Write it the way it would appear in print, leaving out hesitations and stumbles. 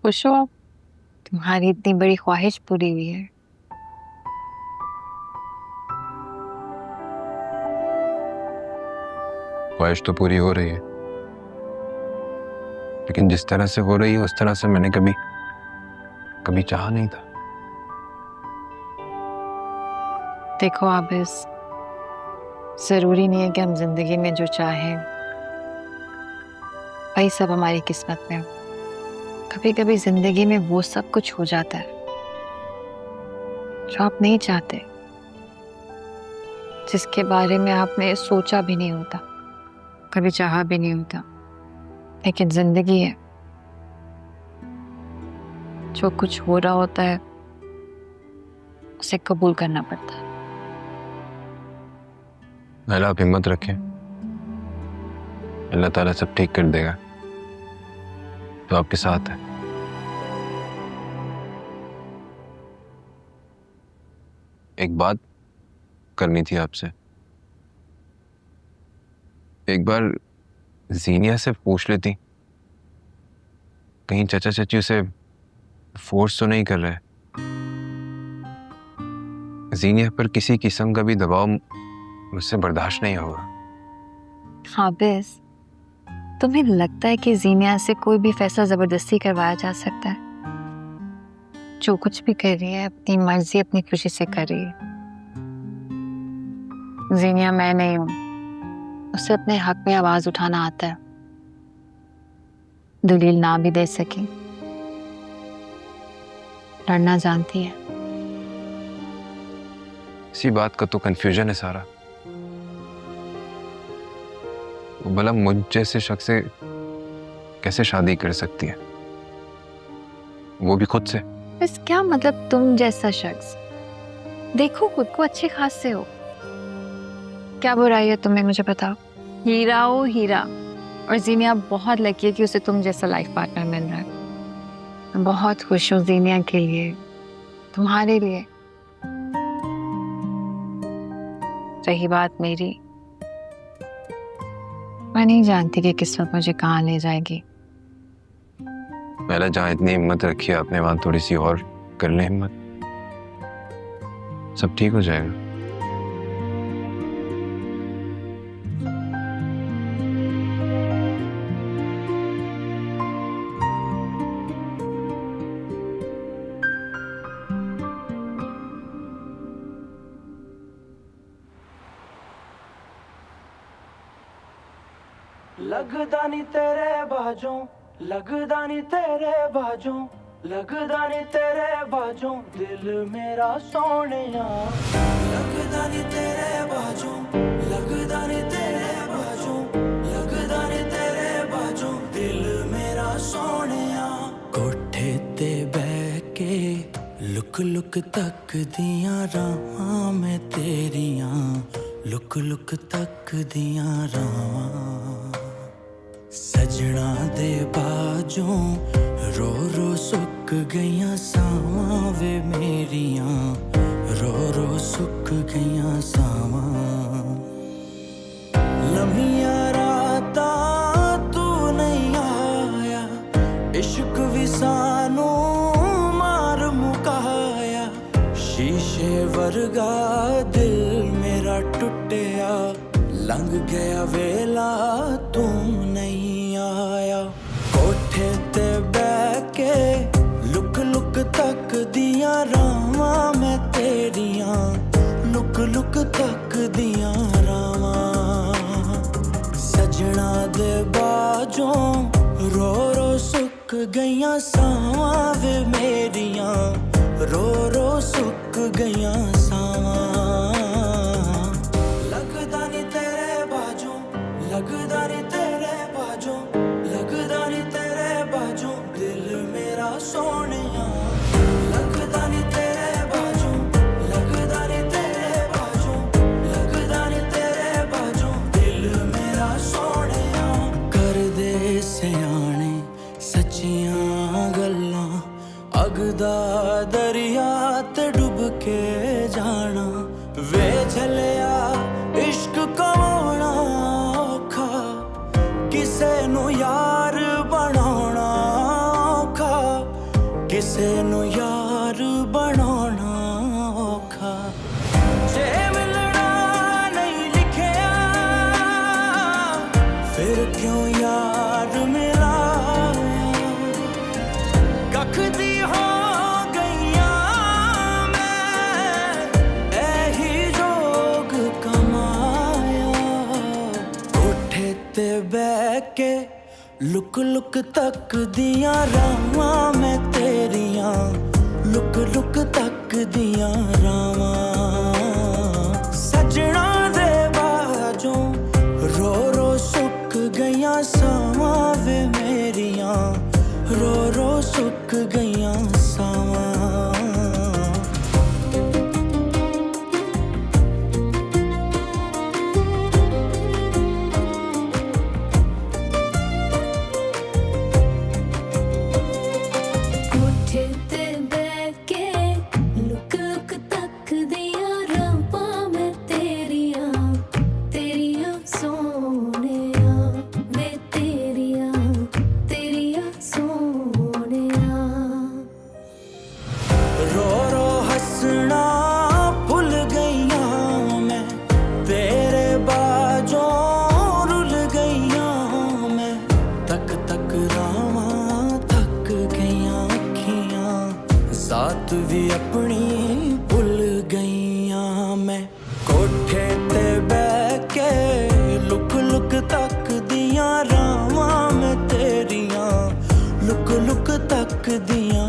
खुश हो आप? तुम्हारी इतनी बड़ी ख्वाहिश पूरी हुई है। ख्वाहिश तो पूरी हो रही है, लेकिन जिस तरह से हो रही है उस तरह से मैंने कभी कभी चाहा नहीं था। देखो आबिस, जरूरी नहीं है कि हम जिंदगी में जो चाहें वही सब हमारी किस्मत में हो। कभी कभी जिंदगी में वो सब कुछ हो जाता है जो आप नहीं चाहते, जिसके बारे में आपने सोचा भी नहीं होता, कभी चाहा भी नहीं होता, लेकिन जिंदगी है। जो कुछ हो रहा होता है उसे कबूल करना पड़ता है। नाइला, आप हिम्मत रखें, अल्लाह ताला सब ठीक कर देगा। तो आपके साथ है। एक बात करनी थी आपसे। एक बार जीनिया से पूछ लेती, कहीं चाचा चाची उसे फोर्स तो नहीं कर रहे। जीनिया पर किसी किस्म का भी दबाव मुझसे बर्दाश्त नहीं होगा। आबिस, तुम्हें लगता है कि जीनिया से कोई भी फैसला जबरदस्ती करवाया जा सकता है? जो कुछ भी कर रही है अपनी मर्जी अपनी खुशी से कर रही है। जीनिया मैं नहीं हूं, उसे अपने हक में आवाज उठाना आता है। दलील ना भी दे सके, लड़ना जानती है। इसी बात का तो कंफ्यूजन है सारा। वो भला मुझ जैसे शख्स से कैसे शादी कर सकती है, वो भी खुद से। बस क्या मतलब तुम जैसा शख्स? देखो खुद को अच्छे खासे हो, क्या बुराई है तुम्हें मुझे बताओ। हीरा हो हीरा, और जीनिया बहुत लकी है कि उसे तुम जैसा लाइफ पार्टनर मिल रहा है। मैं बहुत खुश हूँ जीनिया के लिए, तुम्हारे लिए। रही बात मेरी, मैं नहीं जानती कि किस्मत मुझे कहाँ ले जाएगी। पहले जहाँ इतनी हिम्मत रखी है आपने, वहां थोड़ी सी और कर ले हिम्मत, सब ठीक हो जाएगा। लगदा नी तेरे बाजों, लगदा नी तेरे बाजों, लगदा नी तेरे बाजों, दिल मेरा सोनिया। लगदा नी तेरे बाजों, लगदा नी तेरे बाजों, लगदा नी तेरे बाजों, दिल मेरा सोनिया। कोठे ते बैठ के लुक लुक तक दियां राहां मैं तेरियां, लुक लुक तक दियां राहां। सजना दे बाजों रो रो सुक गईयां सावां वे मेरियां, रो रो सुक गईयां सावां। लम्हियां रातां तू नहीं आया, इश्क भी सानू मार मुकाया। शीशे वर्गा दिल मेरा टुटिया, लंघ गया वेला तू नहीं आया। कोठे ते बैठ के लुक लुक तक दियां रावां मैं तेरियां, लुक लुक तक दियां रावां। सजना दे बाजों रो रो सुक गईयां सावां वे मेरियां, रो रो सुक गईयां सावां। लगदा नी तेरे बाजों, लगदा नी तेरे बाजों, लगदा नी तेरे बाजों, दिल मेरा सोनिया। लगदा नी तेरे बाजों, लगदा नी तेरे बाजों, लगदा नी तेरे बाजों, दिल मेरा सोनिया। कर दे सियाने सच्चियां गल्लां, अगदा दरिया ते डुब के जाना। वे झलिया इश्क कमाना औखा, किसे नू यार बनाना औखा। ਕਿਸੇ ਨੂੰ ਯਾਰ ਬਣਾਉਣਾ ਔਖਾ ਜੇ ਮਿਲਣਾ ਨਹੀਂ ਲਿਖਿਆ ਫਿਰ ਕਿਉਂ ਯਾਰ ਮਿਲਾਇਆ ਕੱਖ ਦੀ ਹੋ ਗਈਆਂ ਮੈਂ ਇਹੀ ਜੋਗ ਕਮਾਇਆ ਕੋਠੇ ਤੇ ਬਹਿ ਕੇ ਲੁਕ ਲੁਕ ਤੱਕਦੀਆਂ ਰਾਵਾਂ ਮੈਂ ਤੇਰੀਆਂ ਲੁਕ ਲੁਕ ਤੱਕਦੀਆਂ ਰਾਵਾਂ ਸਜਣਾ ਦੇ ਬਾਝੋਂ ਰੋ ਰੋ ਸੁੱਕ ਗਈਆਂ ਸਾਵਾਂ ਵੇ ਮੇਰੀਆਂ ਰੋ ਰੋ ਸੁੱਕ ਗਈਆਂ ਸਾਵਾਂ ਕੋਠੇ ਤੇ ਬਹਿ ਕੇ ਲੁਕ ਲੁਕ ਤੱਕਦੀਆਂ ਰਾਵਾਂ ਮੈਂ ਤੇਰੀਆਂ ਤੇਰੀਆਂ ਸੋਹਣਿਆ ਵੇ ਤੇਰੀਆਂ ਤੇਰੀਆਂ ਸੋਹਣਿਆ ਰੋ ਰੋ ਹੱਸਣਾ ਭੁੱਲ ਗਈਆਂ ਮੈਂ ਤੇਰੇ ਬਾਝੋਂ ਰੁੱਲ ਗਈਆਂ ਮੈਂ ਤੱਕ ਤੱਕ ਰਾਵਾਂ ਥੱਕ ਗਈਆਂ ਅੱਖੀਆਂ ਜ਼ਾਤ ਵੀ ਆਪਣੀ ਭੁੱਲ ਗਈਆਂ ਮੈਂ ਕੋਠੇ ਤੇ ਬਹਿ ਕੇ ਲੁਕ ਲੁਕ ਤੱਕਦੀਆਂ ਰਾਵਾਂ ਮੈਂ ਤੇਰੀਆਂ ਲੁਕ ਲੁਕ ਤੱਕਦੀਆਂ